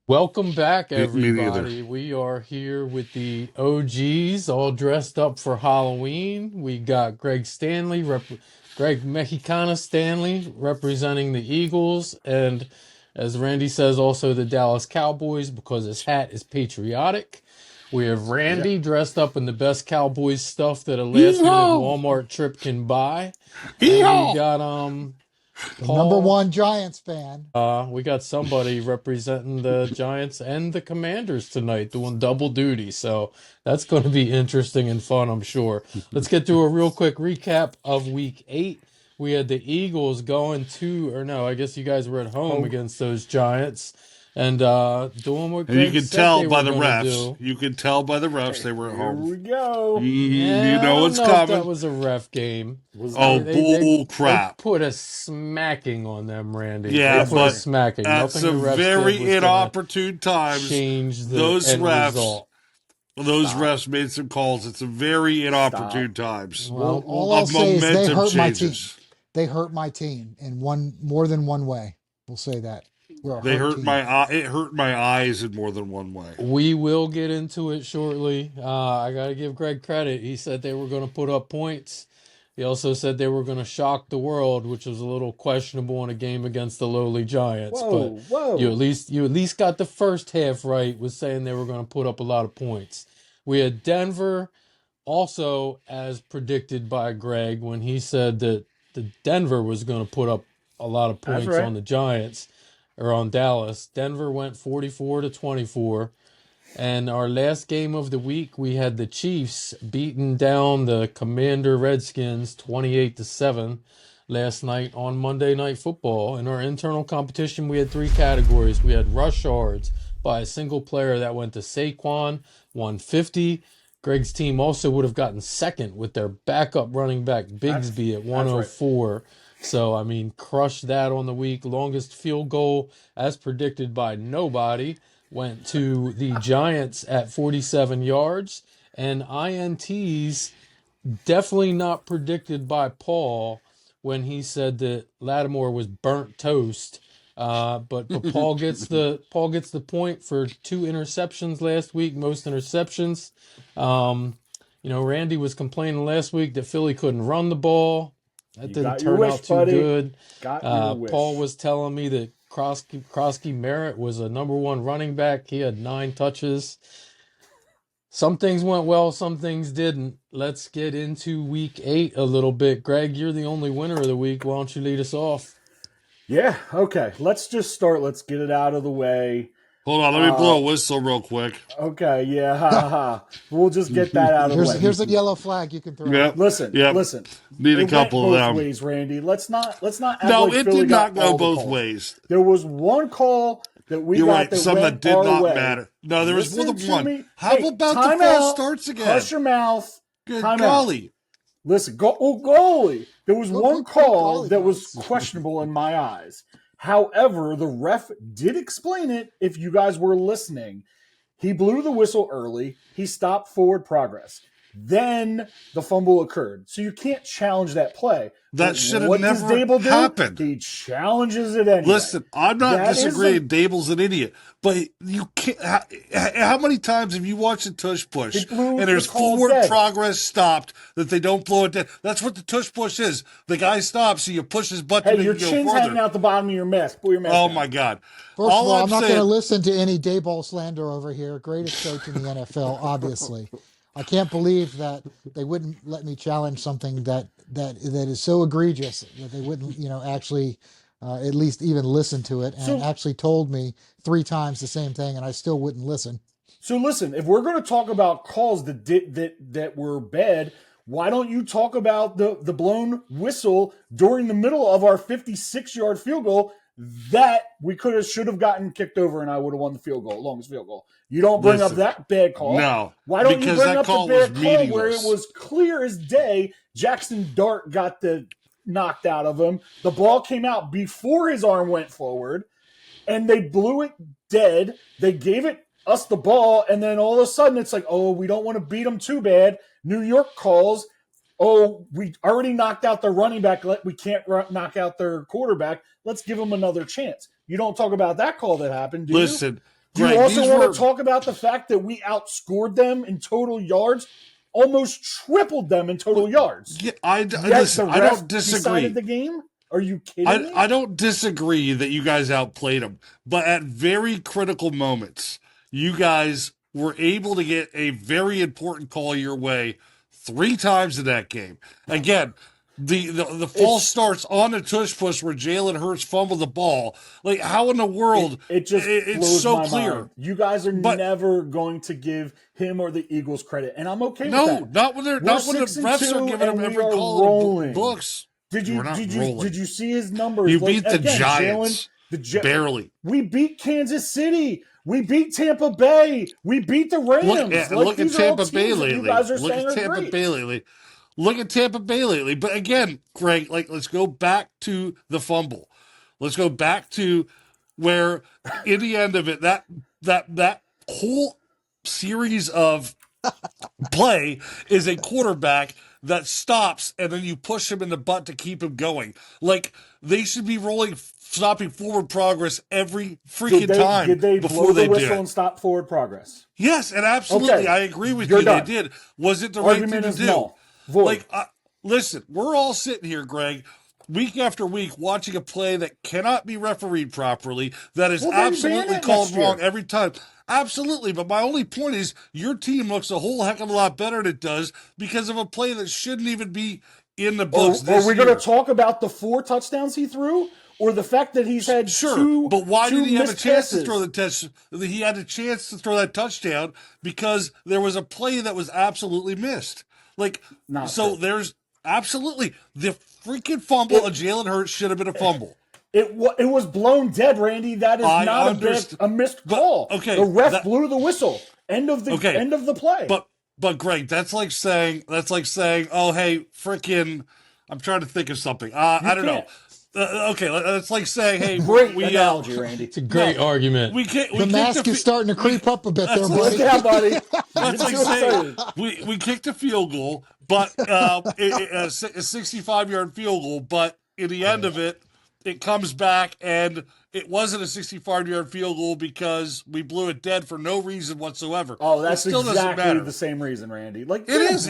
Welcome back, Me neither. everybody. We are here with the OGs, all dressed up for Halloween. We got Greg Mexicana Stanley representing the Eagles, and as Randy says, also the Dallas Cowboys because his hat is patriotic. We have Yeah. Randy dressed up in the best Cowboys stuff that a last-minute Yeehaw! Walmart trip can buy, and we Yeehaw! got The number Paul. one Giants fan. We got somebody representing the Giants and the Commanders tonight doing double duty. So that's going to be interesting and fun, I'm sure. Let's get through a real quick recap of week 8. We had the Eagles going to, or no, I guess you guys were at home Home. against those Giants and doing what And you Greg can said tell they by were the going to refs. do. You can tell by the refs they were at Here home. we go. You Yeah, I know don't what's know if that coming. was a ref game. Was Oh, They not. they they bull they crap. put a smacking on them, Randy. They Yeah, That's put a right. but smacking. at Nothing the some refs did very was gonna inopportune times, change the those end refs, result. those Stop. refs made some calls at some very Stop. inopportune times. We'll, Well, we'll, All I'll Of say is they momentum hurt my team. changes. They hurt my team in more than one way. We'll say that. We're a They hurt hurt team. my eye. It hurt my eyes in more than one way. we will get into it shortly. I got to give Greg credit. He said they were going to put up points. He also said they were going to shock the world, which was a little questionable in a game against the lowly Giants. But whoa, whoa. you at least got the first half right with saying they were going to put up a lot of points. We had Denver also as predicted by Greg when he said that the Denver was going to put up a lot of That's points right. on the Giants or on Dallas. Denver went 44-24. And our last game of the week, we had the Chiefs beating down the Commander Redskins 28-7 last night on Monday Night Football. In our internal competition, we had 3 categories. We had rush yards by a single player that went to Saquon, 150. Greg's team also would have gotten second with their backup running back Bigsby at That's right. 104. So, I mean, crushed that on the week. Longest field goal, as predicted by nobody, went to the Giants at 47 yards. And INTs, definitely not predicted by Paul when he said that Lattimore was burnt toast. But Paul gets the point for 2 interceptions last week, most interceptions. Randy was complaining last week that Philly couldn't run the ball. That You didn't got your turn wish, out too buddy. good. Got your Paul wish. was telling me that Krosky Merritt was a number 1 running back. He had 9 touches. Some things went well, some things didn't. Let's get into week 8 a little bit. Greg, you're the only winner of the week. Why don't you lead us off? Yeah, okay. Let's just start. Let's get it out of the way. Hold on, let me blow a whistle real quick. Okay, yeah, ha ha ha. We'll just get that out of the way. Here's a yellow flag you can throw. Yep, Listen, yep. listen. Need a It went couple of both them. ways, Randy. Let's not act No, like it Philly did not got go all the both calls. ways. There was one call that we You're got right. that Some went that did our not way. matter. No, there was more Listen than to one. me. How Hey, about the time false out. starts again? Hush your mouth. Good Time golly. out. Listen, goalie. There was one Good call golly, that was guys. questionable in my eyes. However, the ref did explain it if you guys were listening. He blew the whistle early. He stopped forward progress. Then the fumble occurred. So you can't challenge that play. That But should have what does never Dable do? happened. He challenges it anyway. Listen, I'm not That is disagreeing. Dable's an idiot, but you can't. How many times have you watched a tush push He blew and there's the call forward dead. progress stopped that they don't blow it dead? That's what the tush push is. The guy stops, so you push his button Hey, your and you go chin's hanging further. out the bottom of your mask. Pull your mask Oh down. my God! First of all, I'm I'm not going to saying, listen to any Dayball slander over here. Greatest coach in the NFL, obviously. I can't believe that they wouldn't let me challenge something that is so egregious that they wouldn't, actually at least even listen to it, and So actually told me 3 times the same thing, and I still wouldn't listen. So listen, if we're going to talk about calls that were bad, why don't you talk about the blown whistle during the middle of our 56-yard field goal that we should have gotten kicked over and I would have won the field goal, longest field goal. You don't bring up listen, that bad call. no, Why don't you because bring that up the call was bad call where it meaningless. was clear as day Jackson Dart got the knocked out of him. The ball came out before his arm went forward and they blew it dead. They gave us the ball, and then all of a sudden it's like, oh, we don't want to beat them too bad. New York calls, oh, we already knocked out their running back. We can't knock out their quarterback. Let's give them another chance. You don't talk about that call that happened, do Listen, Do you Greg, also these want were- to talk about the fact that we outscored them in total yards, almost tripled them in total yards? Yeah, Yet listen, the I ref don't disagree. decided the game? Are you kidding me? I don't disagree that you guys outplayed them, but at very critical moments, you guys were able to get a very important call your way 3 times in that game. Again, the false starts on the tush push where Jalen Hurts fumbled the ball. Like, how in the world? It just it's blows so my clear. mind. You guys are But- never going to give him or the Eagles credit, and I'm okay with No, that. not when We're the 6-2, refs are giving and them we every are call in the rolling. books. Did We're you not did you rolling. did you see his numbers? You Like, beat the again, Giants barely. We beat Kansas City. We beat Tampa Bay. We beat the Rams. Look at these are all Tampa Bay teams that lately. you guys are Look saying at are Tampa great. Bay lately. Look at Tampa Bay lately. But again, Greg, like, let's go back to the fumble. Let's go back to where, in the end of it, that whole series of play is a quarterback that stops and then you push him in the butt to keep him going. Like, they should be stopping forward progress every freaking time Did they before blow the they whistle did. and stop forward progress? Yes, and absolutely, Okay, I agree with you're you. done. They did. Was it the right thing Argument to is do? null. Void. Like, listen, we're all sitting here, Greg, week after week, watching a play that cannot be refereed properly, that is Well, then ban absolutely it called next year. wrong every time. Absolutely, but my only point is your team looks a whole heck of a lot better than it does because of a play that shouldn't even be in the books Are this we year. going to talk about the 4 touchdowns he threw, or the fact that he's had two? But why two did he have a missed chance to passes? throw the touch? He had a chance to throw that touchdown because there was a play that was absolutely missed. Like, Not so true. there's absolutely the freaking fumble of Jalen Hurts should have been a fumble. It was blown dead, Randy. That is I not understand. a missed call. Okay, the ref that- blew the whistle. End of the play. But Greg, that's like saying, oh hey, freaking, I'm trying to think of something. I don't know. Okay, that's like saying, hey, Great we analogy, Randy. It's a great argument. we kicked The mask is starting to creep up a bit there, buddy. Yeah, buddy. That's like You're too saying excited. we kicked a field goal, but a 65-yard field goal. But in the end of it, it comes back and it wasn't a 65-yard field goal because we blew it dead for no reason whatsoever. Oh, that's it still doesn't exactly matter. the same reason, Randy. Like It is.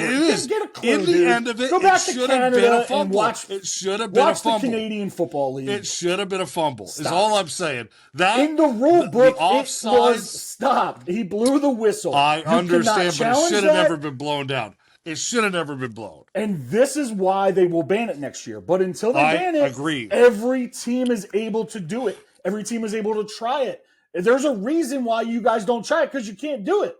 Get a clue, In the dude. end of it, Go back it to should have been a Canada and fumble. watch. It should have been a Watch the fumble. Canadian Football League. It should have been a fumble. Is Stop. all I'm saying. That In the rule book, the it offsides. was stopped. He blew the whistle. I You cannot understand, but it challenge should have that. never been blown down. It should have never been blown. And this is why they will ban it next year. But until they I ban it, agree. every team is able to do it. Every team is able to try it. There's a reason why you guys don't try it, because you can't do it.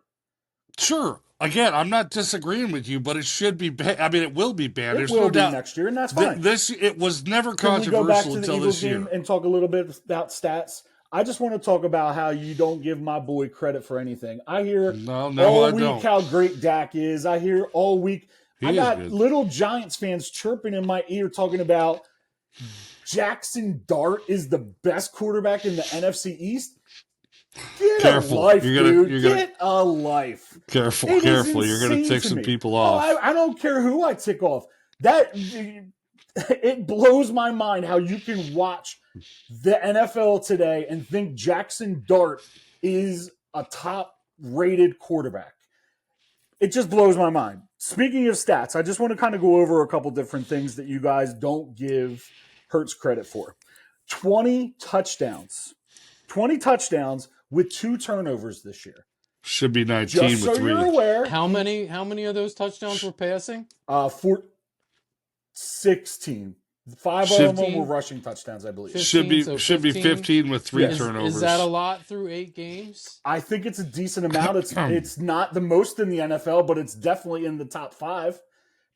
Sure. Again, I'm not disagreeing with you, but it should be banned. I mean, it will be banned. It There's will no be doubt. next year, and that's fine. It was never Can we go back controversial to the until Eagles this game year. and talk a little bit about stats? I just want to talk about how you don't give my boy credit for anything. I hear No, all I week don't. how great Dak is. I hear all week. He I is got good. little Giants fans chirping in my ear talking about Jackson Dart is the best quarterback in the NFC East. Get Careful. a life, You're gonna- dude. you're gonna- Get a life. Careful, It is careful. You're going to insane tick to some me. people Oh, off. I don't care who I tick off. That it blows my mind how you can watch the NFL today and think Jackson Dart is a top-rated quarterback. It just blows my mind. Speaking of stats, I just want to kind of go over a couple different things that you guys don't give Hurts credit for. 20 touchdowns. 20 touchdowns with 2 turnovers this year. Should be 19 Just so with 3. you're aware, How many of those touchdowns were passing? 16. 5 Should- of them were rushing touchdowns, I believe. 15, Should be 15 with 3 Yes. turnovers. Is that a lot through 8 games? I think it's a decent amount. It's not the most in the NFL, but it's definitely in the top 5.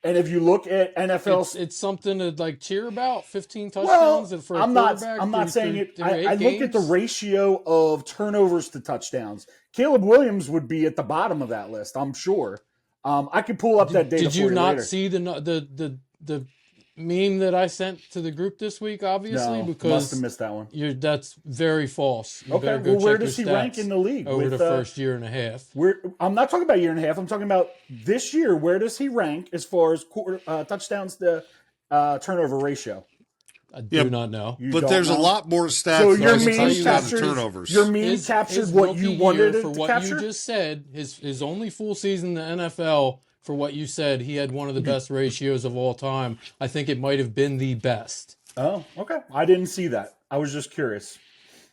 And if you look at NFL, It's something to like cheer about. 15 well, touchdowns for a I'm not quarterback saying through- it. through I 8 look at the games? ratio of turnovers to touchdowns. Caleb Williams would be at the bottom of that list, I'm sure. I could pull up that data. Did for you not later. see the meme that I sent to the group this week? Obviously, No, must because have missed that one. that's very false. You Okay, better go well, where check your does he rank stats in the league over with, the first year and a half? I'm not talking about year and a half. I'm talking about this year. Where does he rank as far as touchdowns to turnover ratio? I Yeah, do not know. You but don't there's a know? lot more stats So than your just tell meme you touchdowns and captures turnovers. your meme captured what rookie you year wanted for it to what you capture. just said, his only full season in the NFL for what you said, he had one of the best ratios of all time. I think it might have been the best. Oh, okay. I didn't see that. I was just curious.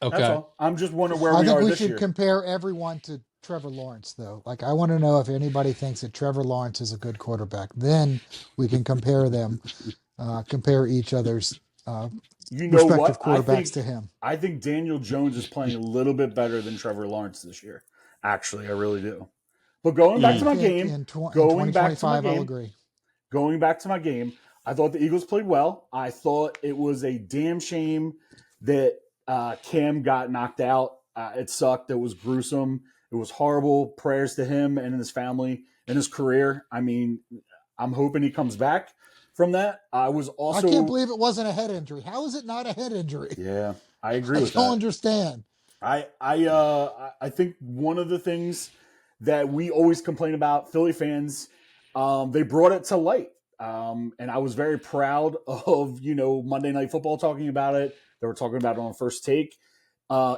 That's Okay. all. I'm just wondering where I we think are we this should year. compare everyone to Trevor Lawrence, though. Like, I want to know if anybody thinks that Trevor Lawrence is a good quarterback. Then we can compare them, compare each other's You know respective what? quarterbacks to him. I think Daniel Jones is playing a little bit better than Trevor Lawrence this year. Actually, I really do. But going back I to Mm. my think game, in going back to my 2025, I'll game, agree. going back to my game, I thought the Eagles played well. I thought it was a damn shame that Cam got knocked out. It sucked. It was gruesome. It was horrible. Prayers to him and his family and his career. I mean, I'm hoping he comes back from that. I was I can't also, believe it wasn't a head injury. How is it not a head injury? yeah, I agree I with don't that. understand. I think one of the things that we always complain about, Philly fans, they brought it to light, and I was very proud of Monday Night Football talking about it. They were talking about it on First Take.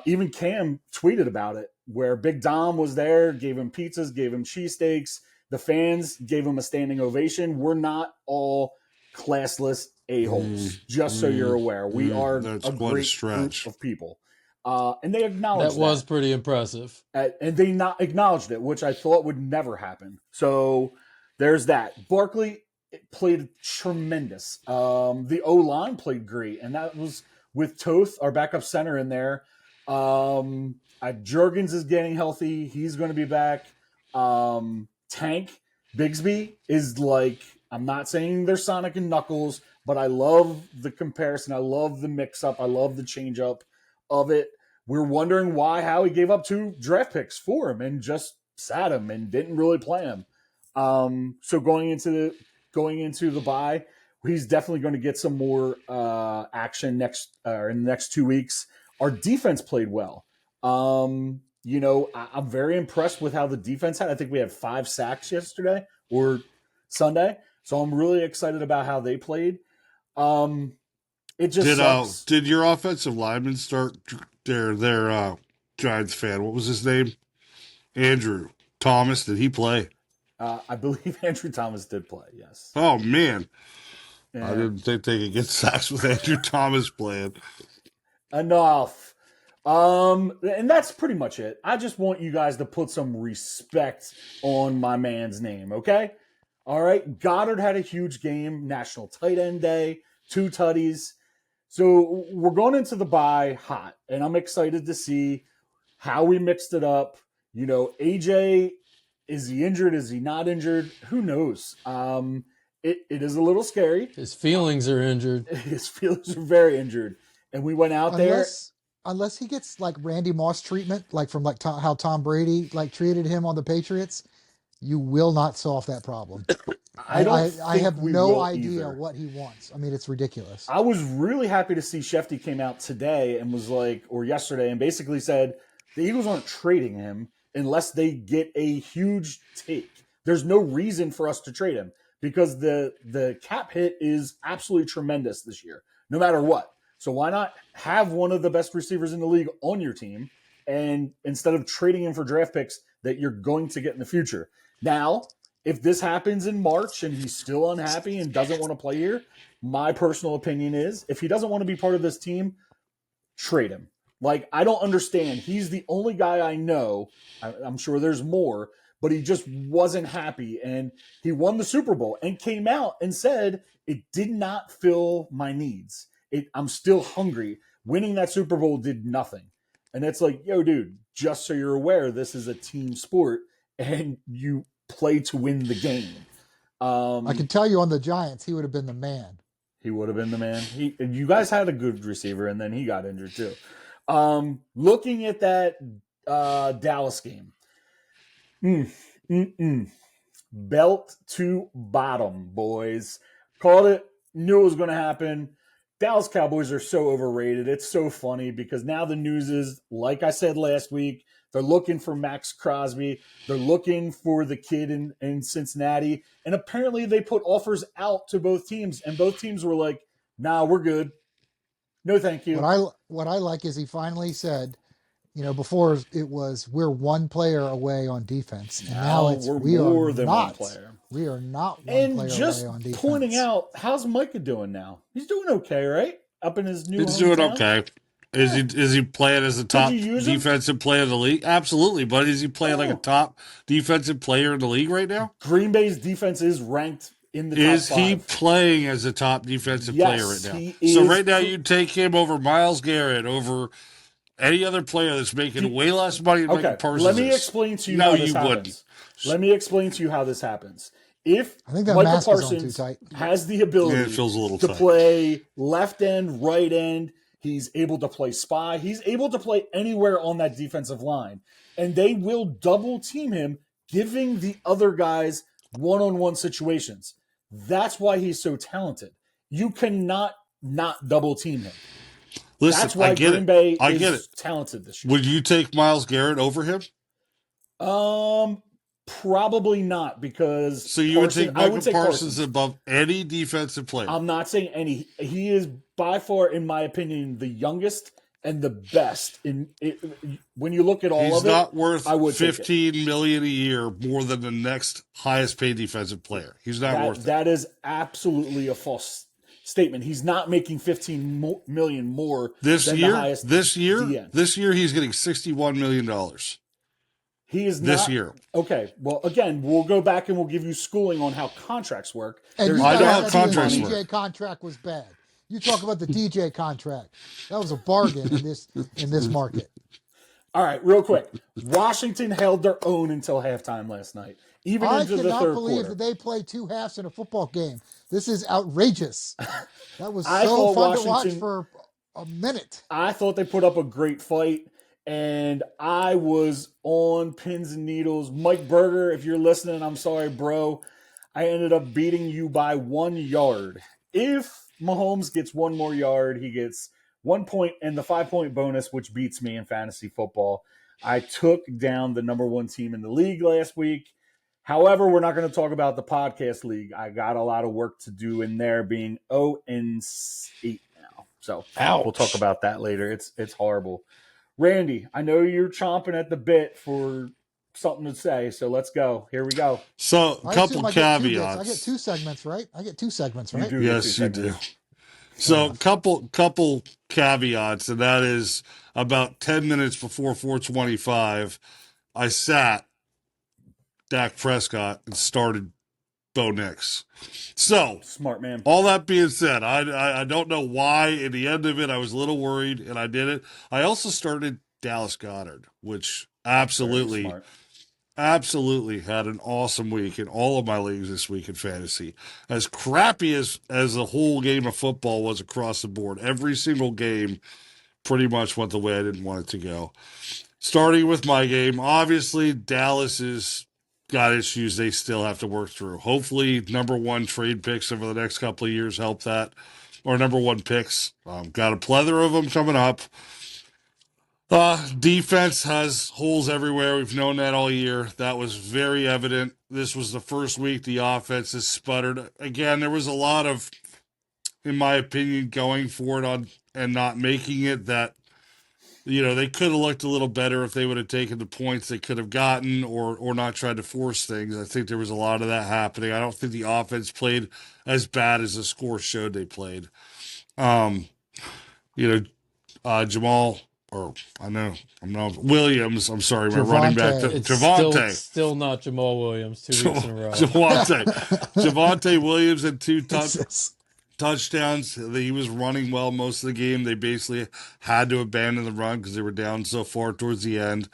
Even Cam tweeted about it, where Big Dom was there, gave him pizzas, gave him cheesesteaks. The fans gave him a standing ovation. We're not all classless a-holes, just so you're aware. We are That's a quite a great group stretch. of people. And they That acknowledged was that. pretty impressive. And they not acknowledged it, which I thought would never happen. So there's that. Barkley played tremendous. The O-line played great, and that was with Toth, our backup center, in there. Jurgens is getting healthy. He's going to be back. Tank Bigsby is like, I'm not saying they're Sonic and Knuckles, but I love the comparison. I love the mix-up. I love the change-up of it. We're wondering why Howie gave up 2 draft picks for him and just sat him and didn't really play him. So going into the bye, he's definitely going to get some more action in the next 2 weeks. Our defense played well. I'm very impressed with how the defense had. I think we had 5 sacks yesterday or Sunday, so I'm really excited about how they played. It just sucks. Did your offensive lineman start their Giants fan? What was his name? Andrew Thomas. Did he play? I believe Andrew Thomas did play. Yes. Oh man, Yeah. I didn't think they could get sacks with Andrew Thomas playing. Enough. And that's pretty much it. I just want you guys to put some respect on my man's name, okay? All right. Goddard had a huge game, National Tight End Day, 2 tutties. So we're going into the bye hot, and I'm excited to see how we mixed it up. AJ, is he injured? Is he not injured? Who knows? It is a little scary. His feelings are injured. His feelings are very injured. And we went out there. Unless he gets like Randy Moss treatment, like from like how Tom Brady like treated him on the Patriots, you will not solve that problem. I have no idea either. what he wants. I mean, it's ridiculous. I was really happy to see Shefty came out today and was like, or yesterday, and basically said the Eagles aren't trading him unless they get a huge take. There's no reason for us to trade him because the cap hit is absolutely tremendous this year, no matter what. So why not have one of the best receivers in the league on your team, and instead of trading him for draft picks that you're going to get in the future? Now, if this happens in March and he's still unhappy and doesn't want to play here, my personal opinion is if he doesn't want to be part of this team, trade him. Like, I don't understand. He's the only guy I know. I'm sure there's more, but he just wasn't happy. And he won the Super Bowl and came out and said, it did not fill my needs. I'm still hungry. Winning that Super Bowl did nothing. And it's like, yo, dude, just so you're aware, this is a team sport and you play to win the game. I can tell you on the Giants, he would have been the man. He would have been the man. You guys had a good receiver, and then he got injured too. Looking at that Dallas game, belt to bottom, boys. Called it. Knew it was going to happen. Dallas Cowboys are so overrated. It's so funny because now the news is, like I said last week, they're looking for Max Crosby. They're looking for the kid in Cincinnati. And apparently they put offers out to both teams. And both teams were like, nah, we're good. No, thank you. What I like is he finally said, before it was we're one player away on defense, and now Now it's we're more than one player. we are not one And player away just on pointing defense. out, how's Micah doing now? He's doing okay, right? Up in his new He's doing hometown. okay. Is Yeah. he playing as a Could you top use him? defensive player in the league? Absolutely, but is he playing like a Oh. top defensive player in the league right now? Green Bay's defense is ranked in the Is top he 5. playing as a top defensive player right Yes, now? he So is. right now you take him over Myles Garrett, over any other player that's making way less money than Micah Okay, Parsons let me is. explain to you No, how this you happens. wouldn't. Let me explain to you how this happens. If I think that Micah mask is on too Parsons tight. has the Yeah, ability it feels a little to tight. play left end, right end, he's able to play spy, he's able to play anywhere on that defensive line, and they will double team him, giving the other guys one-on-one situations. That's why he's so talented. You cannot not double team him. Listen, That's why I get Green it. Bay I is get it. talented this year. Would you take Myles Garrett over him? Probably not, because So you would take I would Micah say Parsons above any defensive player? I'm not saying any. He is by far, in my opinion, the youngest and the best. When you look at all He's of it, not worth I would take it. $15 million a year more than the next highest paid defensive player. He's not worth it. That is absolutely a false statement. He's not making $15 million more This than year, the highest. this year, DN. this year, he's getting $61 million. He is This not. year. Okay, well, again, we'll go back and we'll give you schooling on how contracts work. And There's you I know guys how said the contracts DJ work. contract was bad. You talk about the DJ contract. That was a bargain in this market. All right, real quick. Washington held their own until halftime last night, even I into the cannot third believe quarter. that they played 2 halves in a football game. This is outrageous. That was I so thought fun to watch Washington- for a minute. I thought they put up a great fight, and I was on pins and needles. Mike Berger, if you're listening, I'm sorry, bro. I ended up beating you by 1 yard. If Mahomes gets 1 more yard, he gets 1 point and the 5-point bonus, which beats me in fantasy football. I took down the number 1 team in the league last week. However, we're not going to talk about the podcast league. I got a lot of work to do in there, being 0-8 now. So We'll talk about that later. It's horrible. Randy, I know you're chomping at the bit for something to say, so let's go. Here we go. So, a I couple assume I get 2 bits. caveats. I get 2 segments, right? I get 2 segments, You right? do get 2 Yes, you do. segments. So, couple caveats, and that is about 10 minutes before 4:25, I sat Dak Prescott and started Bo Nix. So, Smart man. all that being said, I don't know why. In the end of it, I was a little worried, and I did it. I also started Dallas Goedert, which Very absolutely smart. had an awesome week in all of my leagues this week in fantasy. As crappy as the whole game of football was across the board, every single game pretty much went the way I didn't want it to go. Starting with my game, obviously Dallas has got issues they still have to work through. Hopefully, number 1 trade picks over the next couple of years help that, or number 1 picks. Got a plethora of them coming up. Defense has holes everywhere. We've known that all year. That was very evident. This was the first week the offense has sputtered. Again, there was a lot of, in my opinion, going for it on and not making it that, they could have looked a little better if they would have taken the points they could have gotten or not tried to force things. I think there was a lot of that happening. I don't think the offense played as bad as the score showed they played. Jamal, or I'm not Williams. I'm sorry, my running back, Javonte. It's Javonte. still not Jamal Williams 2 weeks in a row. Javonte Williams had 2 Jesus. touchdowns. He was running well most of the game. They basically had to abandon the run because they were down so far towards the end.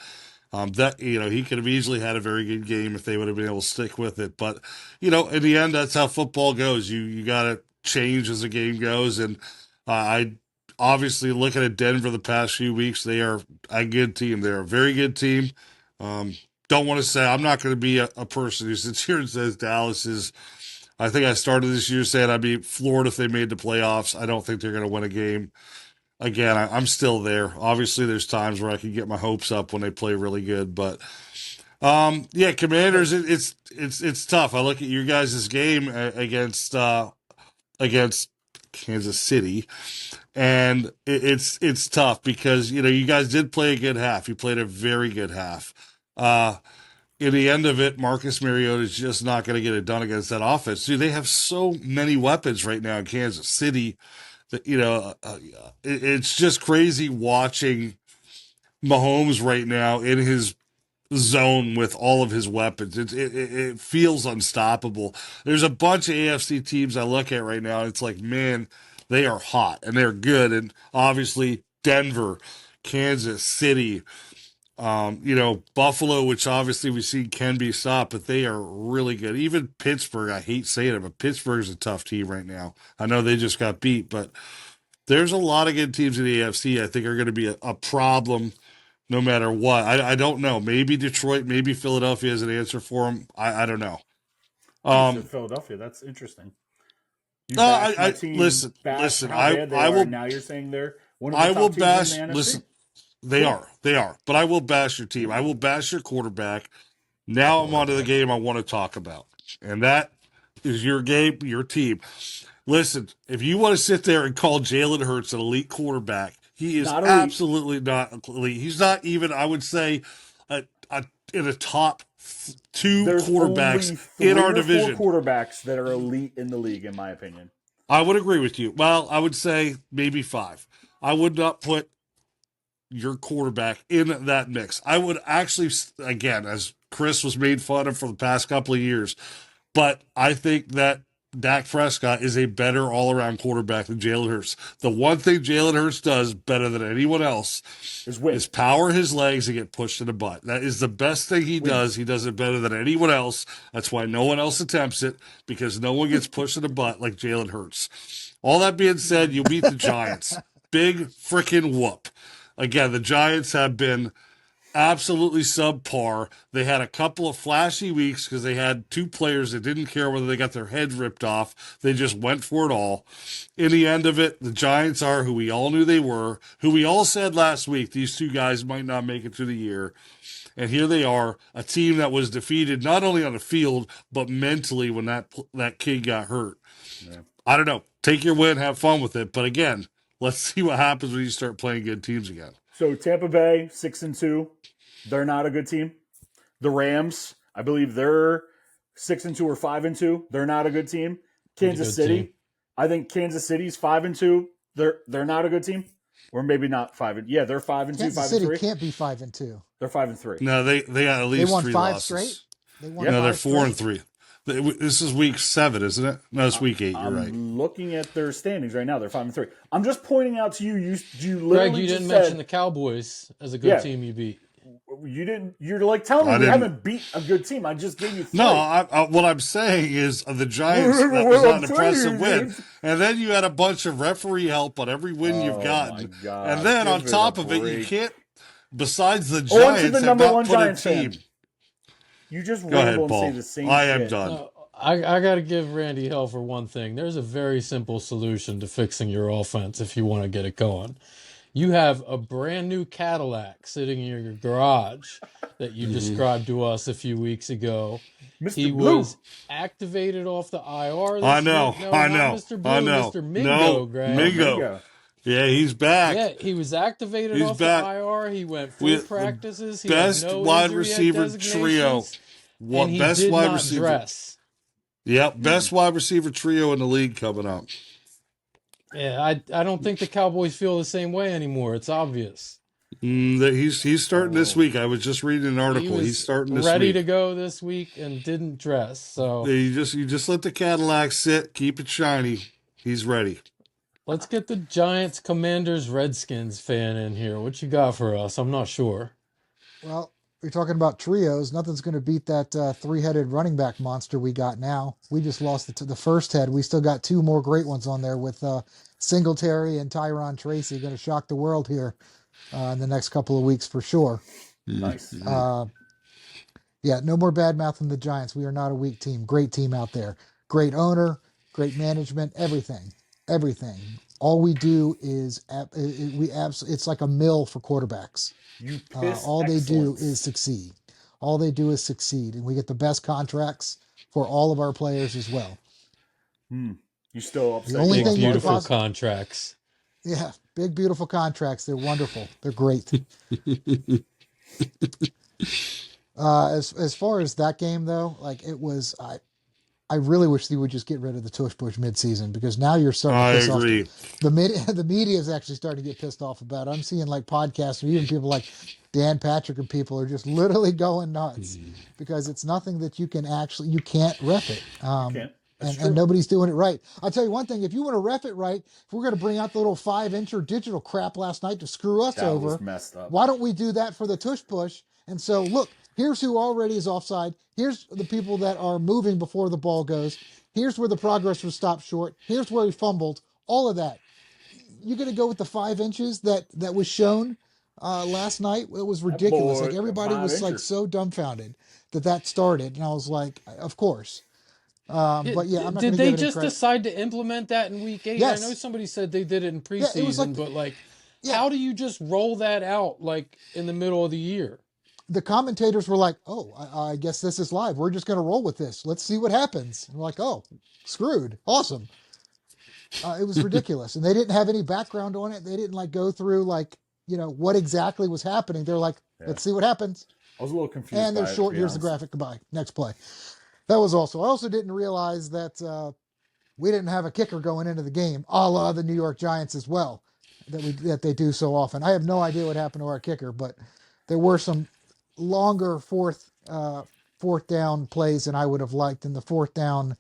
He could have easily had a very good game if they would have been able to stick with it. But in the end, that's how football goes. You got to change as the game goes. And I obviously looking at Denver the past few weeks, they are a good team. They're a very good team. Don't want to say I'm not going to be a person who sits here and says Dallas is. I think I started this year saying I'd be floored if they made the playoffs. I don't think they're going to win a game. Again, I'm still there. Obviously, there's times where I can get my hopes up when they play really good, but Commanders, it's tough. I look at your guys' game against Kansas City. And it's tough because, you guys did play a good half. You played a very good half. In the end of it, Marcus Mariota is just not going to get it done against that offense. Dude, they have so many weapons right now in Kansas City that, it's just crazy watching Mahomes right now in his zone with all of his weapons. It feels unstoppable. There's a bunch of AFC teams I look at right now, and it's like, man, they are hot and they're good. And obviously Denver, Kansas City, Buffalo, which obviously we see can be stopped, but they are really good. Even Pittsburgh, I hate saying it, but Pittsburgh's a tough team right now. I know they just got beat, but there's a lot of good teams in the AFC I think are going to be a problem no matter what. I don't know. Maybe Detroit, maybe Philadelphia has an answer for them. I don't know. You said Philadelphia. That's interesting. You No, bashed my team. listen. How bad they I are, will. and now you're saying they're one of the I will top bash. teams in the NFC? Listen, they are. But I will bash your team. I will bash your quarterback. Now I'm on to the game I want to talk about, and that is your game, your team. Listen, if you want to sit there and call Jalen Hurts an elite quarterback, he is Not elite. absolutely not elite. He's not even, I would say, in a top two There's quarterbacks only three in our or division. four quarterbacks that are elite in the league, in my opinion. I would agree with you. Well, I would say maybe 5. I would not put your quarterback in that mix. I would actually, again, as Chris was made fun of for the past couple of years, but I think that Dak Prescott is a better all-around quarterback than Jalen Hurts. The one thing Jalen Hurts does better than anyone else is power his legs and get pushed in the butt. That is the best thing he does. He does it better than anyone else. That's why no one else attempts it, because no one gets pushed in the butt like Jalen Hurts. All that being said, you beat the Giants. Big freaking whoop. Again, the Giants have been absolutely subpar. They had a couple of flashy weeks because they had 2 players that didn't care whether they got their heads ripped off. They just went for it all. In the end of it, the Giants are who we all knew they were, who we all said last week, these 2 guys might not make it through the year. And here they are, a team that was defeated not only on the field, but mentally when that kid got hurt. Yeah. I don't know. Take your win, have fun with it. But again, let's see what happens when you start playing good teams again. So Tampa Bay, 6-2. They're not a good team. The Rams, I believe they're 6-2 or 5-2. They're not a good team. Kansas City, team. I think Kansas City's 5-2. They're not a good team, or maybe not 5. Yeah, they're 5-2. Kansas City can't be 5-2. They're 5-3. No, they got at least 3 5 losses. straight. No, they're 4-3. This is week 7, isn't it? No, it's week 8. You're right. I'm looking at their standings right now. They're 5-3. I'm just pointing out to you. You literally Greg, you didn't mention the Cowboys as a good team you beat. You didn't. You're like telling me you haven't beat a good team. I just gave you 3. No, what I'm saying is the Giants. That was not an impressive win, and then you had a bunch of referee help on every win you've gotten, and then on top of it, you can't. Besides the Giants, have not put a team. You just go ahead, and Paul. say the same I am shit. done. No, I got to give Randy hell for one thing. There's a very simple solution to fixing your offense if you want to get it going. You have a brand new Cadillac sitting in your garage that you described to us a few weeks ago. Mr. He Blue. was activated off the IR. I know. Mr. Blue, Mr. Mingo, Greg. Mingo. Yeah, he's back. Yeah, he was activated off the IR. He went full practices. He best had no wide injury receiver trio. And he best did wide not receiver. Dress. Yep, best wide receiver trio in the league coming up. Yeah, I don't think the Cowboys feel the same way anymore. It's obvious. He's starting this week. I was just reading an article. He's starting this week. Ready to go this week and didn't dress. So you just let the Cadillac sit, keep it shiny. He's ready. Let's get the Giants, Commanders, Redskins fan in here. What you got for us? I'm not sure. Well, we're talking about trios. Nothing's going to beat that 3-headed running back monster we got now. We just lost the first head. We still got 2 more great ones on there with Singletary and Tyron Tracy. Going to shock the world here in the next couple of weeks for sure. Nice. Yeah, no more bad mouthing the Giants. We are not a weak team. Great team out there. Great owner, great management, everything. All we do is it's like a mill for quarterbacks. All they do is succeed. And we get the best contracts for all of our players as well. You still The upset only you Big on thing you could beautiful Bucks? possibly, contracts. yeah, big beautiful contracts. They're wonderful. They're great. As far as that game though, like it was, I really wish they would just get rid of the tush push midseason because now you're starting to I piss off agree. the media is actually starting to get pissed off about it. I'm seeing like podcasts or even people like Dan Patrick and people are just literally going nuts because it's nothing that you can't ref it. You can't. That's And true. nobody's doing it right. I'll tell you one thing, if you want to ref it right, if we're going to bring out the little 5-incher digital crap last night to screw us That was over, messed up. why don't we do that for the tush push? And so look, here's who already is offside. Here's the people that are moving before the ball goes. Here's where the progress was stopped short. Here's where he fumbled. All of that. You're going to go with the 5 inches that was shown last night. It was That ridiculous. boy, Like a everybody was like 5-incher. so dumbfounded that started, and I was like, of course. But yeah, I'm not going Did to they give any just credit. decide to implement that in week 8? I know Yes, somebody said they did it in yeah, it was like preseason, but like, yeah. how do you just roll that out like in the middle of the year? The commentators were like, "Oh, I guess this is live. We're just going to roll with this. Let's see what happens." And we're like, "Oh, screwed. Awesome." It was ridiculous, and they didn't have any background on it. They didn't like go through like what exactly was happening. They're like, Yeah. "Let's see what happens." I was a little confused. And they're by it, short. to be Here's the honest. graphic. Goodbye. Next play. That was also. I also didn't realize that we didn't have a kicker going into the game, a la the New York Giants as well, that they do so often. I have no idea what happened to our kicker, but there were some longer fourth down plays than I would have liked, and the fourth down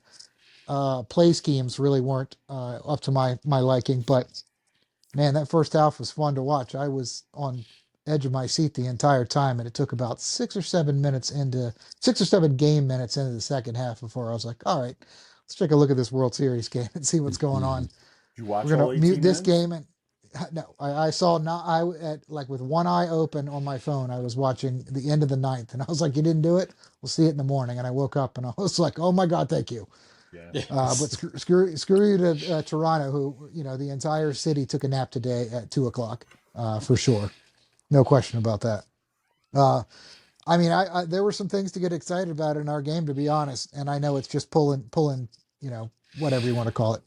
play schemes really weren't up to my liking. But man, that first half was fun to watch. I was on edge of my seat the entire time, and it took about 6 or 7 game minutes into the second half before I was like, all right, let's take a look at this World Series game and see what's going on. Did you watch We're all gonna mute 18 this minutes? game. And no, I saw not I at like with one eye open on my phone. I was watching the end of the ninth, and I was like, "You didn't do it. We'll see it in the morning." And I woke up and I was like, "Oh my God, thank you." Yeah. But screw you to Toronto, who the entire city took a nap today at 2 o'clock, for sure, no question about that. I mean, I there were some things to get excited about in our game, to be honest, and I know it's just pulling, whatever you want to call it.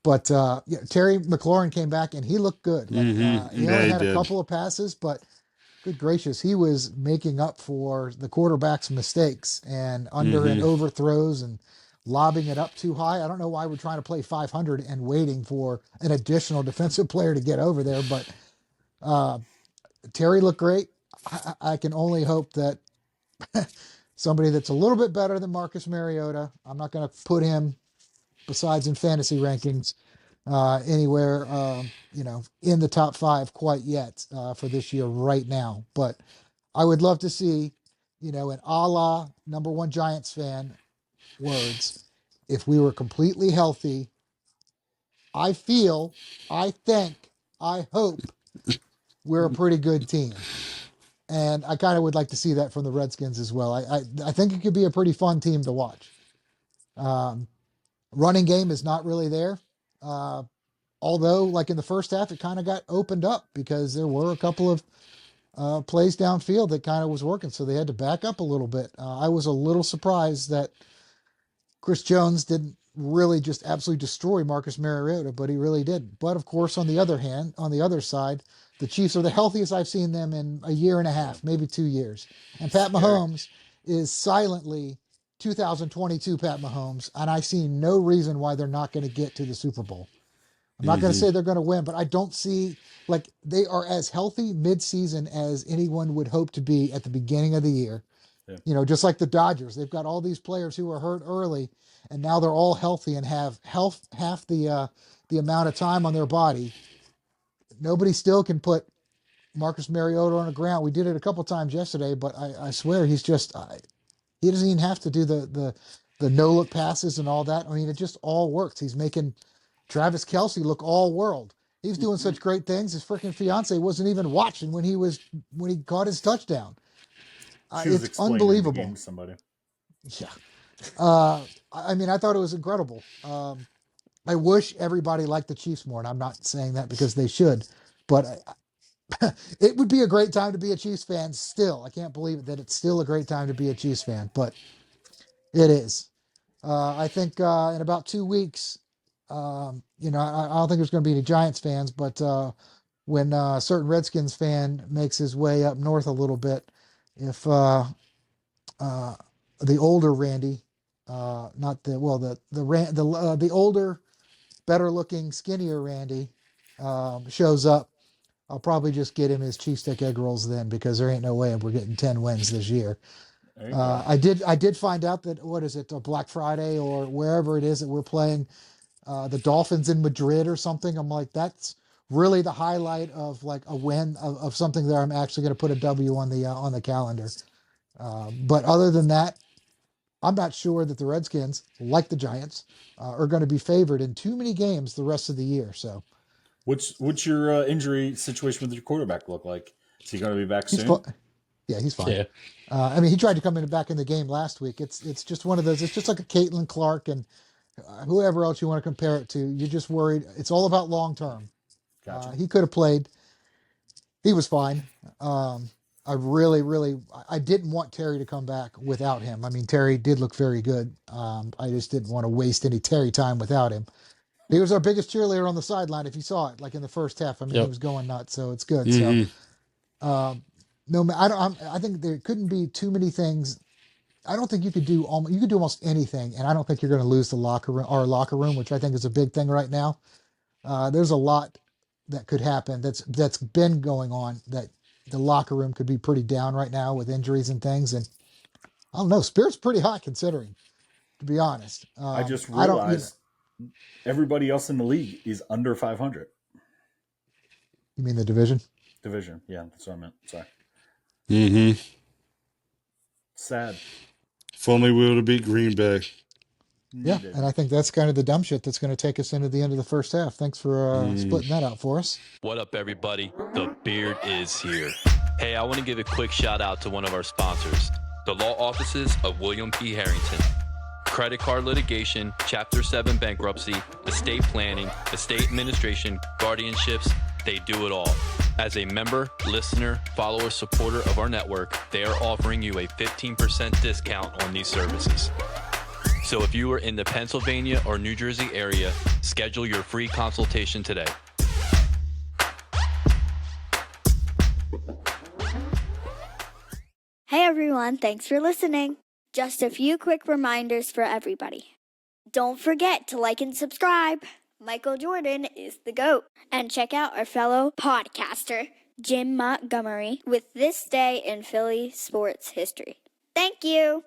But yeah, Terry McLaurin came back and he looked good. Like he Yeah, only he had a did. couple of passes, but good gracious, he was making up for the quarterback's mistakes and under and overthrows and lobbing it up too high. I don't know why we're trying to play 500 and waiting for an additional defensive player to get over there, but Terry looked great. I can only hope that somebody that's a little bit better than Marcus Mariota, I'm not going to put him besides in fantasy rankings anywhere, in the top 5 quite yet for this year right now. But I would love to see, an a la number one Giants fan words. If we were completely healthy, I feel, I think, I hope we're a pretty good team. And I kind of would like to see that from the Redskins as well. I think it could be a pretty fun team to watch. Running game is not really there. Although, like in the first half, it kind of got opened up because there were a couple of plays downfield that kind of was working. So they had to back up a little bit. I was a little surprised that Chris Jones didn't really just absolutely destroy Marcus Mariota, but he really did. But of course, on the other hand, on the other side, the Chiefs are the healthiest I've seen them in a year and a half, maybe 2 years. And Pat Mahomes is silently 2022 Pat Mahomes, and I see no reason why they're not going to get to the Super Bowl. I'm not going to say they're going to win, but I don't see like they are as healthy mid-season as anyone would hope to be at the beginning of the year. Yeah. Just like the Dodgers, they've got all these players who were hurt early, and now they're all healthy and have half the amount of time on their body. Nobody still can put Marcus Mariota on the ground. We did it a couple times yesterday, but I swear he's just he doesn't even have to do the no look passes and all that. I mean, it just all works. He's making Travis Kelce look all world. He's doing such great things. His freaking fiance wasn't even watching when he caught his touchdown. She was It's explaining the unbelievable. game to somebody. Yeah. I mean, I thought it was incredible. I wish everybody liked the Chiefs more, and I'm not saying that because they should, but it would be a great time to be a Chiefs fan still. I can't believe that it's still a great time to be a Chiefs fan, but it is. I think in about 2 weeks, I don't think there's going to be any Giants fans, but when a certain Redskins fan makes his way up north a little bit, if uh, the older Randy, not the well, the older, better looking, skinnier Randy shows up, I'll probably just get him his cheese stick egg rolls then, because there ain't no way we're getting 10 wins this year. There you go. I did find out that, what is it, Black Friday or wherever it is that we're playing the Dolphins in Madrid or something. I'm like, that's really the highlight of like a win of something there. I'm actually going to put a W on the calendar. But other than that, I'm not sure that the Redskins, like the Giants, are going to be favored in too many games the rest of the year. So What's your injury situation with your quarterback look like? Is he going to be back he's soon? fine. Yeah, he's fine. Yeah. I mean, he tried to come back in the game last week. It's just one of those. It's just like a Caitlin Clark and whoever else you want to compare it to. You're just worried. It's all about long term. Gotcha. He could have played. He was fine. I really, I didn't want Terry to come back without him. I mean, Terry did look very good. I just didn't want to waste any Terry time without him. He was our biggest cheerleader on the sideline. If you saw it, like in the first half, I mean, he Yep. was going nuts. So it's good. Mhm. So, no, I think there couldn't be too many things. I don't think you could do almost anything, and I don't think you're going to lose our locker room, which I think is a big thing right now. There's a lot that could happen that's been going on, that the locker room could be pretty down right now with injuries and things. And I don't know, spirit's pretty high considering, to be honest. I just I don't, realized everybody else in the league is under 500 you mean the division? division. Yeah, that's what I meant. Sorry. Mm-hmm. Sad. If only we would have beat Green Bay. Yeah, Needed. and I think that's kind of the dumb shit that's going to take us into the end of the first half. Thanks for splitting that out for us. What up, everybody? The Beard is here. Hey, I want to give a quick shout out to one of our sponsors, the law offices of William P. Harrington. Credit card litigation, Chapter 7 bankruptcy, estate planning, estate administration, guardianships, they do it all. As a member, listener, follower, supporter of our network, they are offering you a 15% discount on these services. So if you are in the Pennsylvania or New Jersey area, schedule your free consultation today. Hey everyone, thanks for listening. Just a few quick reminders for everybody. Don't forget to like and subscribe. Michael Jordan is the GOAT. And check out our fellow podcaster, Jim Montgomery, with This Day in Philly Sports History. Thank you.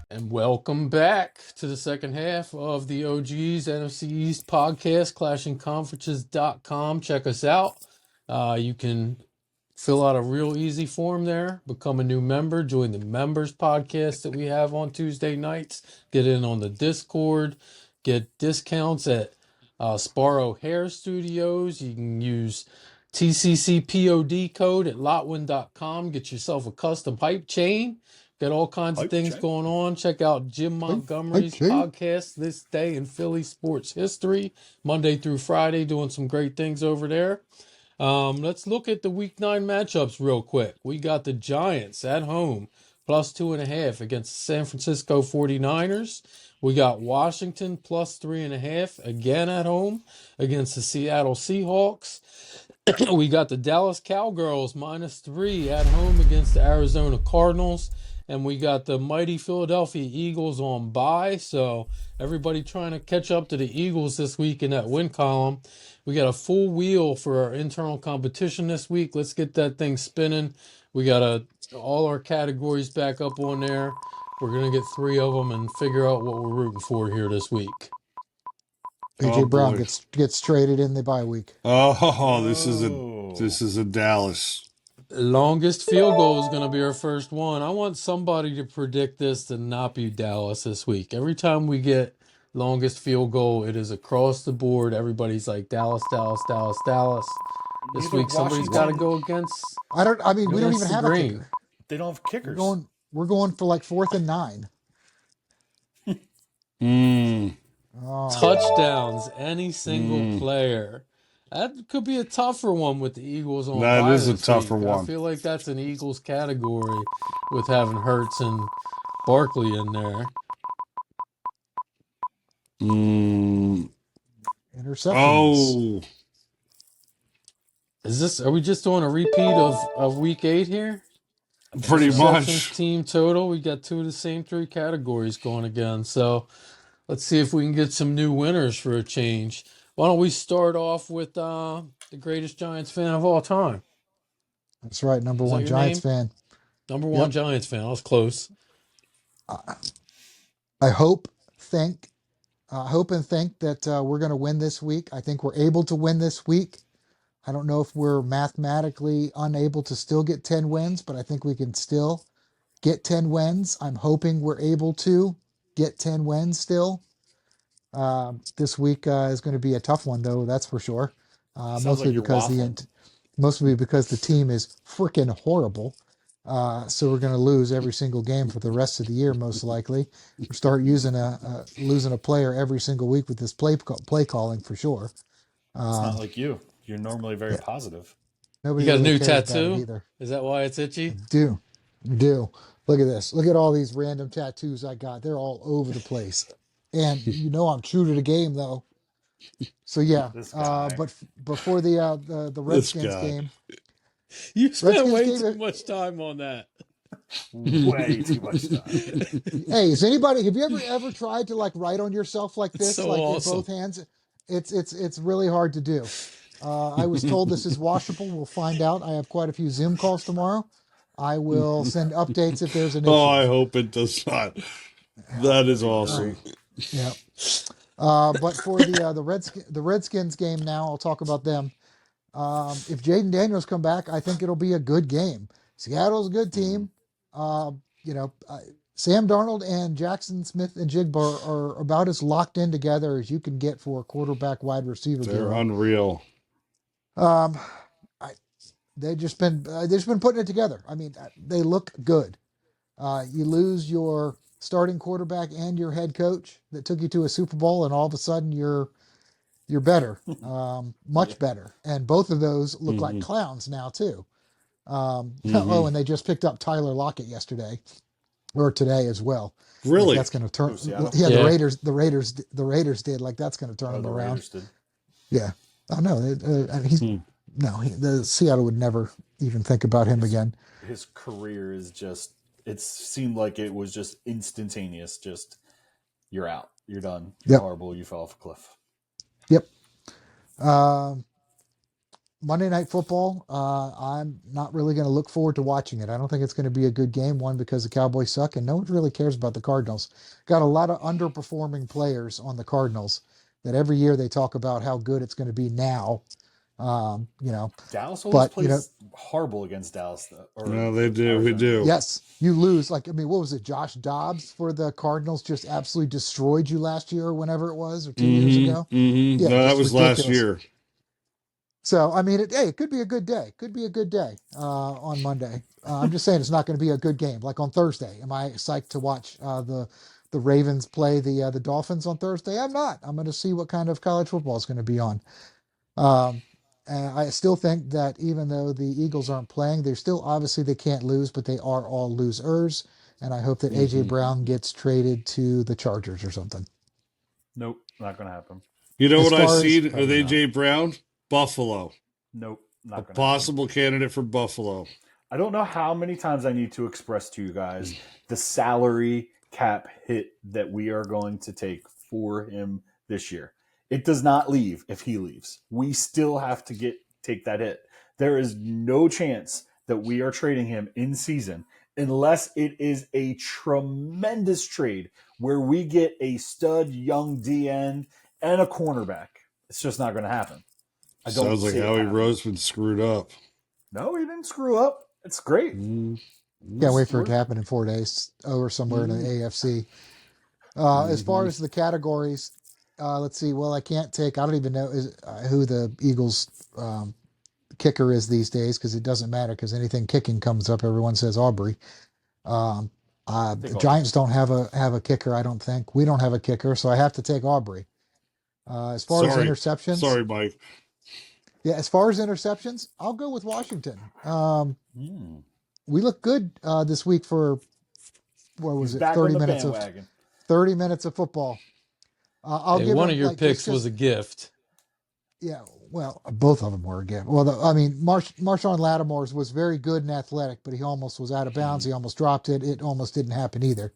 And welcome back to the second half of the OG's NFC East podcast, clashingconferences.com. Check us out. You can fill out a real easy form there, become a new member, join the members podcast that we have on Tuesday nights, get in on the Discord, get discounts at Sparrow Hair Studios. You can use TCCPOD code at lotwin.com. Get yourself a custom hype chain. Got all kinds of Hype things chain. going on. Check out Jim Montgomery's chain. podcast, This Day in Philly Sports History, Monday through Friday, doing some great things over there. Let's look at the week 9 matchups real quick. We got the Giants at home, plus 2.5 against the San Francisco 49ers. We got Washington plus 3.5 again at home against the Seattle Seahawks. We got the Dallas Cowgirls minus 3 at home against the Arizona Cardinals. And we got the mighty Philadelphia Eagles on bye. So everybody trying to catch up to the Eagles this week in that win column. We got a full wheel for our internal competition this week. Let's get that thing spinning. We got all our categories back up on there. We're going to get 3 of them and figure out what we're rooting for here this week. AJ Oh, Brown boy. gets traded in the bye week. Oh, this is a Dallas. Longest field goal is going to be our first one. I want somebody to predict this to not be Dallas this week. Every time we get longest field goal, it is across the board. Everybody's like Dallas, Dallas, Dallas, Dallas. This Neither week somebody's got to go against. We don't even Against the have a grain. kicker. They don't have kickers. We're going for like 4th and 9. Mm. Oh. Touchdowns, any single player. That could be a tougher one with the Eagles on That bye is a this tougher week. I one. feel like that's an Eagles category with having Hurts and Barkley in there. Mm. Interceptions. Oh, Are we just doing a repeat of week 8 here? I think pretty so. Interceptions, much. team total. We got 2 of the same 3 categories going again. So let's see if we can get some new winners for a change. Why don't we start off with the greatest Giants fan of all time? That's right. Number Is that one your Giants name? fan. Number one Yep. Giants fan. I was close. I hope and think that we're going to win this week. I think we're able to win this week. I don't know if we're mathematically unable to still get 10 wins, but I think we can still get 10 wins. I'm hoping we're able to get 10 wins still. This week is going to be a tough one, though. That's for sure. Sounds like you're waffling. Mostly because the team is freaking horrible. So we're going to lose every single game for the rest of the year, most likely. We'll start losing a player every single week with this play calling for sure. It's not like you. You're normally very Yeah, positive. You nobody got a really new cares about it tattoo? either. Is that why it's I itchy? do. I do. Look at this. Look at all these random tattoos I got. They're all over the place. And I'm true to the game though. So yeah. This guy. But before the This Redskins guy. game, You spent way too game. much time on that. Way too much time. Hey, have you ever tried to like write on yourself like It's this, so like awesome. in both hands? It's really hard to do. I was told this is washable. We'll find out. I have quite a few Zoom calls tomorrow. I will send updates if there's an issue. Oh, I hope it does not. That is awesome. Yeah. But for the Redskins game now, I'll talk about them. If Jaden Daniels come back, I think it'll be a good game. Seattle's a good team. Sam Darnold and Jackson Smith and Jigba are about as locked in together as you can get for a quarterback wide receiver. They're unreal. Um, they've just been putting it together. I mean, they look good. You lose your starting quarterback and your head coach that took you to a Super Bowl, and all of a sudden you're better, much better. And both of those look like clowns now too. Oh, and they just picked up Tyler Lockett yesterday or today as well. Really? Like that's going to turn. Seattle? Yeah, Yeah. the Raiders did. Like that's going to turn them The around. Raiders did. Yeah. Oh no, the Seattle would never even think about him again. His career is just. It seemed like it was just instantaneous. Just you're out. You're done. You're horrible. You fell off a cliff. Yep. Monday Night Football, I'm not really going to look forward to watching it. I don't think it's going to be a good game, one, because the Cowboys suck, and no one really cares about the Cardinals. Got a lot of underperforming players on the Cardinals that every year they talk about how good it's going to be now. Dallas always plays horrible against Dallas. No, they do. We do. Yes, you lose. Like, I mean, what was it? Josh Dobbs for the Cardinals just absolutely destroyed you last year or whenever it was, or 2 years ago. Yeah, no, that was ridiculous. Last year. So, I mean, it could be a good day. Could be a good day on Monday. I'm just saying it's not going to be a good game. Like on Thursday, am I psyched to watch the Ravens play the Dolphins on Thursday? I'm not. I'm going to see what kind of college football is going to be on. And I still think that even though the Eagles aren't playing, they're still obviously they can't lose, but they are all losers. And I hope that A.J. Brown gets traded to the Chargers or something. Nope, not going to happen. You know what I see with A.J. Brown? Buffalo. Nope, not going to possible candidate for Buffalo. I don't know how many times I need to express to you guys the salary cap hit that we are going to take for him this year. It does not leave if he leaves. We still have to take that hit. There is no chance that we are trading him in season unless it is a tremendous trade where we get a stud young DN and a cornerback. It's just not going to happen. Sounds like Howie Roseman screwed up. No, he didn't screw up. It's great. Can't wait for it to happen in 4 days or somewhere in the AFC. As far as the categories, let's see. Well, I don't even know who the Eagles kicker is these days because it doesn't matter because anything kicking comes up, everyone says Aubrey. The Giants don't have a kicker, I don't think. We don't have a kicker, so I have to take Aubrey. As far as interceptions. Sorry, Mike. Yeah, as far as interceptions, I'll go with Washington. Hmm. We look good this week for what was He's it, back on 30 the minutes of bandwagon. 30 minutes of football. I'll Hey, give one him of your like picks was a gift. yeah. Well, both of them were again. Well, I mean, Marshawn Lattimore's was very good and athletic, but he almost was out of bounds. He almost dropped it. It almost didn't happen either.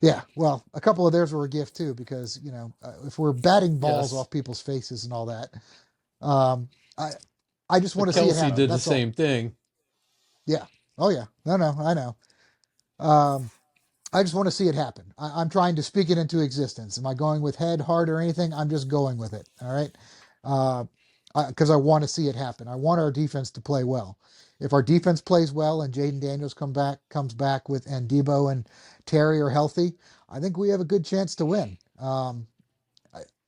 Yeah, well, a couple of theirs were a gift too, because if we're batting balls Yes. off people's faces and all that, um, I I just want But to see it Kelsey happen. did the That's all. same thing. Yeah. Oh yeah. No, I know. Um, I just want to see it happen. I'm trying to speak it into existence. Am I going with head, heart, or anything? I'm just going with it. All right. Because I want to see it happen. I want our defense to play well. If our defense plays well and Jaden Daniels comes back with and Debo and Terry are healthy, I think we have a good chance to win.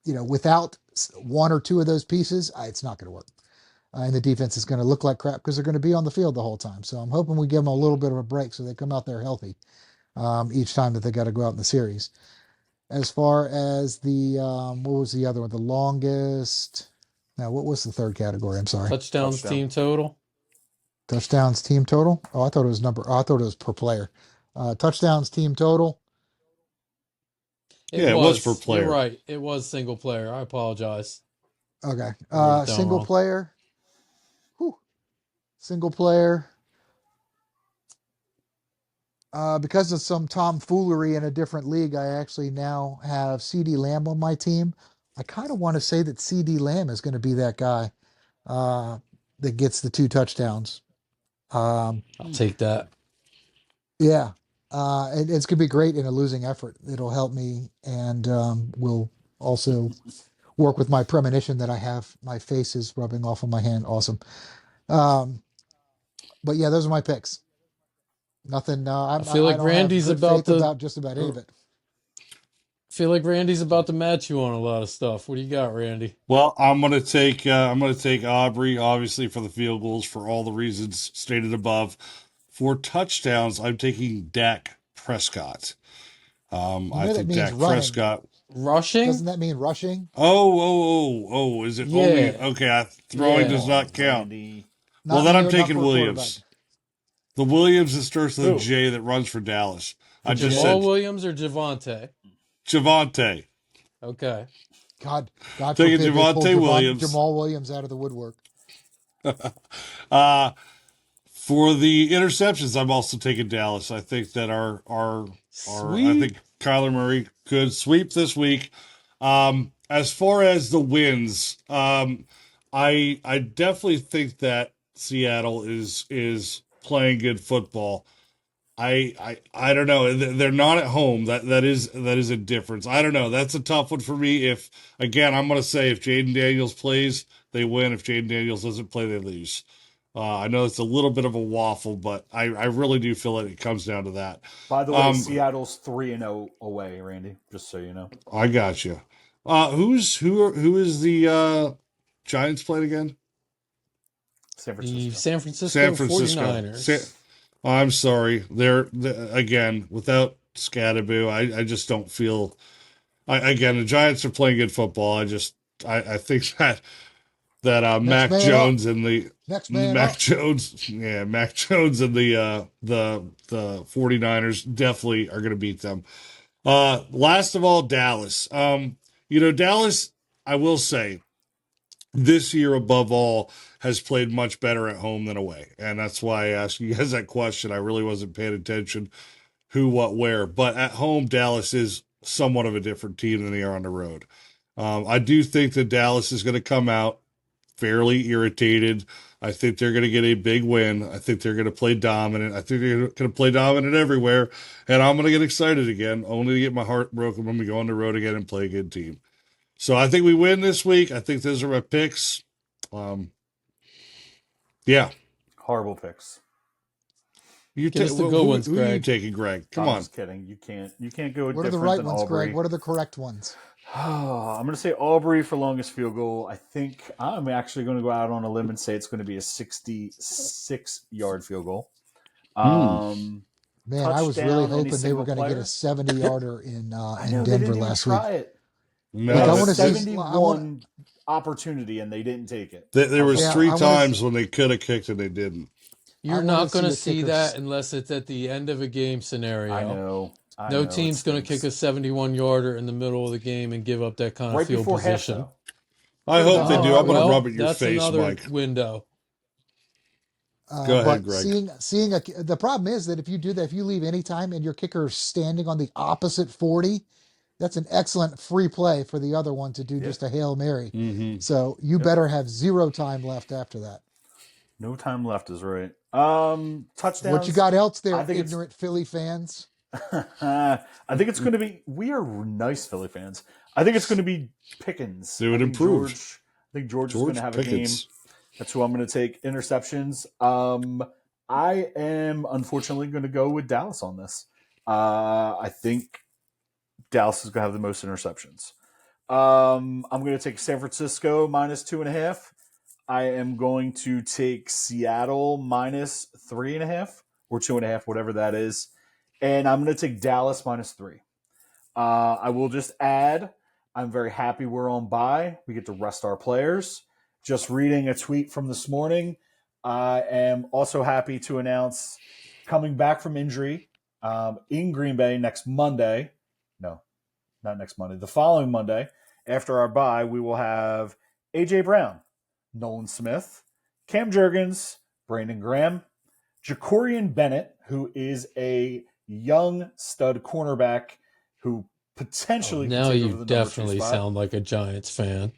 Without one or two of those pieces, it's not going to work. And the defense is going to look like crap because they're going to be on the field the whole time. So I'm hoping we give them a little bit of a break so they come out there healthy each time that they got to go out in the series. As far as the what was the other one? The longest. Now, what was the third category? I'm sorry. Touchdowns Touchdown. team total. Touchdowns team total. Oh, I thought it was I thought it was per player. Touchdowns team total. Yeah, it was per player. You're right. It was single player. I apologize. Okay. I wrote it down Single wrong. player. Whew. Single player. Because of some tomfoolery in a different league, I actually now have CD Lamb on my team. I kind of want to say that CD Lamb is going to be that guy that gets the 2 touchdowns. I'll take that. Yeah. It's going to be great in a losing effort. It'll help me and will also work with my premonition that I have. My face is rubbing off on my hand. Awesome. But yeah, those are my picks. Nothing. I feel I like don't have Randy's good about faith to. about just about any of it. I feel like Randy's about to match you on a lot of stuff. What do you got, Randy? Well, I'm gonna take Aubrey, obviously for the field goals for all the reasons stated above. For touchdowns, I'm taking Dak Prescott. I That think means Dak running. Prescott. Rushing? Doesn't that mean rushing? Oh! Is it only Yeah. okay? Throwing Yeah. does not count. Randy. Well, Not then I'm not taking for a Williams. quarterback. The Williams that starts with a Who? J that runs for Dallas. I just Jamal said Williams or Javante? Javante. Okay. God Taking forbid they pull Javante Williams. Jamal Williams out of the woodwork. For the interceptions, I'm also taking Dallas. I think that our I Sweet. think Kyler Murray could sweep this week. As far as the wins, I definitely think that Seattle is playing good football. I don't know. They're not at home. That is a difference. I don't know. That's a tough one for me. If again, I'm going to say if Jaden Daniels plays, they win. If Jaden Daniels doesn't play, they lose. I know it's a little bit of a waffle, but I really do feel like it comes down to that. By the way, Seattle's 3-0 away, Randy. Just so you know. I got you. Who is the Giants playing again? San The Francisco. San Francisco San Francisco. 49ers. I'm sorry. They're again without Scadaboo. I just don't feel. Again, the Giants are playing good football. I think that Mac man Jones up. and the Next man Mac up. Jones, yeah, Mac Jones and the 49ers definitely are going to beat them. Last of all, Dallas. Dallas, I will say, this year above all has played much better at home than away, and that's why I asked you guys that question. I really wasn't paying attention who, what, where, but at home, Dallas is somewhat of a different team than they are on the road. I do think that Dallas is going to come out fairly irritated. I think they're going to get a big win. I think they're going to play dominant. I think they're going to play dominant everywhere. And I'm going to get excited again, only to get my heart broken when we go on the road again and play a good team. So I think we win this week. I think those are my picks. Yeah. Horrible picks. You Give us the good ones, who are you Greg. taking, Greg? Come I'm on. just kidding. You can't go What are the different right than ones, Aubrey. Greg? What are the correct ones? I'm going to say Aubrey for longest field goal. I think I'm actually going to go out on a limb and say it's going to be a 66-yard field goal. Man, I was really touchdown, any hoping they were single going to get player? a 70-yarder in I know they Denver didn't even last week. try it. No, Like, I It want was to see 71 opportunity and they didn't take it. There was Yeah, three I wanna times when they could have kicked and they didn't. You're wanna not going to see a see kicker that unless it's at the end of a game scenario. I know. No it team's going to stinks. kick a 71-yarder in the middle of the game and give up that kind of right field before half, position. though. I hope they do. I'm going to Well, rub it in your that's face, another Mike. window. Go ahead, but Greg. seeing the problem is that if you do that, if you leave any time and your kicker is standing on the opposite 40, that's an excellent free play for the other one to do just a Hail Mary. Mm-hmm. So you better have 0 time left after that. No time left is right. Touchdowns. What you got else there, I think ignorant Philly fans? I think it's going to be. We are nice Philly fans. I think it's going to be Pickens. They would improve. I think George is going to have Pickens. A game. That's who I'm going to take. Interceptions. I am unfortunately going to go with Dallas on this. I think Dallas is going to have the most interceptions. I'm going to take San Francisco -2.5. I am going to take Seattle -3.5 or 2.5, whatever that is. And I'm going to take Dallas -3. I will just add, I'm very happy we're on bye. We get to rest our players. Just reading a tweet from this morning, I am also happy to announce coming back from injury in Green Bay next Monday. No, not next Monday. The following Monday, after our bye, we will have A.J. Brown, Nolan Smith, Cam Jurgens, Brandon Graham, Jacorian Bennett, who is a young stud cornerback who potentially now can take you over the definitely number 2 spot. sound like a Giants fan.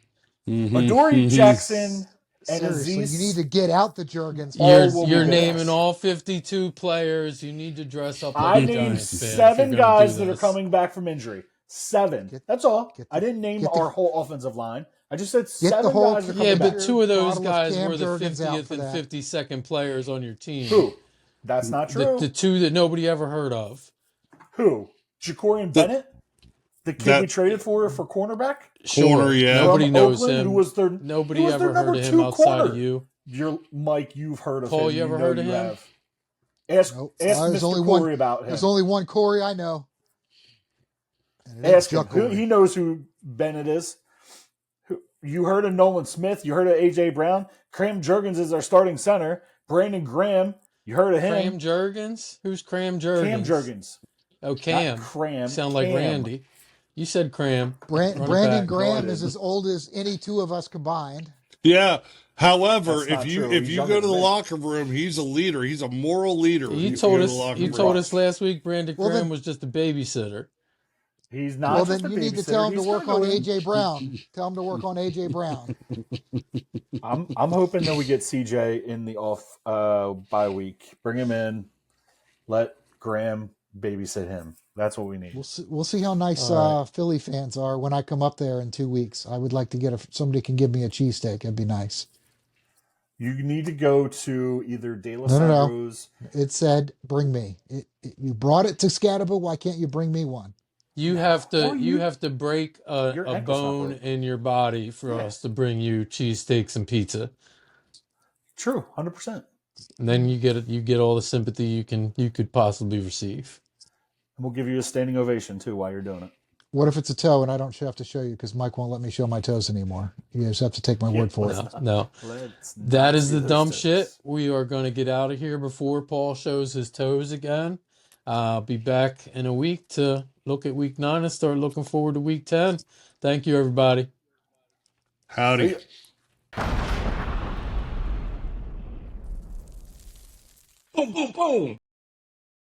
Adoree Jackson and Seriously, Aziz. you need to get out the Jurgens. You're naming all 52 players. You need to dress up like I a named Giants fan. 7 guys that are coming back from injury. 7. That's all. I didn't name our whole offensive line. I just said 7 guys are coming back. But 2 of those guys Cam were the Jurgens 50th and 52nd players on your team. Who? That's not true. The 2 that nobody ever heard of. Who? Jacorian Bennett? The kid we traded for cornerback? Corner, yeah. Nobody knows Oakland, him. Who was their, Nobody who was ever their heard of him #2 outside corner? of you. Mike, you've heard of Paul, him. you ever heard of him? Have. Ask Mr. Corey about him. There's only one Corey I know. Ask him. He knows who Bennett is. You heard of Nolan Smith. You heard of A.J. Brown. Cam Jurgens is our starting center. Brandon Graham. You heard of him. Cam Jurgens? Who's Cam Jurgens? Cam Jurgens. Oh, Cam. Not Cram. Sound like Randy. You said Cram. Brandon Graham is as old as any 2 of us combined. Yeah. However, if you go to the locker room, he's a leader. He's a moral leader. You told us last week Brandon Graham was just a babysitter. He's not. Well, then you need to tell him to work on A.J. Brown. Tell him to work on A.J. Brown. I'm hoping that we get CJ in the off bye week. Bring him in. Let Graham babysit him. That's what we need. We'll see how nice Philly fans are when I come up there in 2 weeks. I would like to get somebody can give me a cheesesteak. That'd be nice. You need to go to either De La No. It said, bring me. You brought it to Scatterville. Why can't you bring me one? You have to break a bone in your body for us to bring you cheesesteaks and pizza. True, 100%. And then you get all the sympathy you could possibly receive. And we'll give you a standing ovation too while you're doing it. What if it's a toe and I don't have to show you because Mike won't let me show my toes anymore? You just have to take my word for it. No. That is the dumb shit. We are going to get out of here before Paul shows his toes again. I'll be back in a week to look at week 9 and start looking forward to week 10. Thank you, everybody. Howdy. Boom, boom, boom.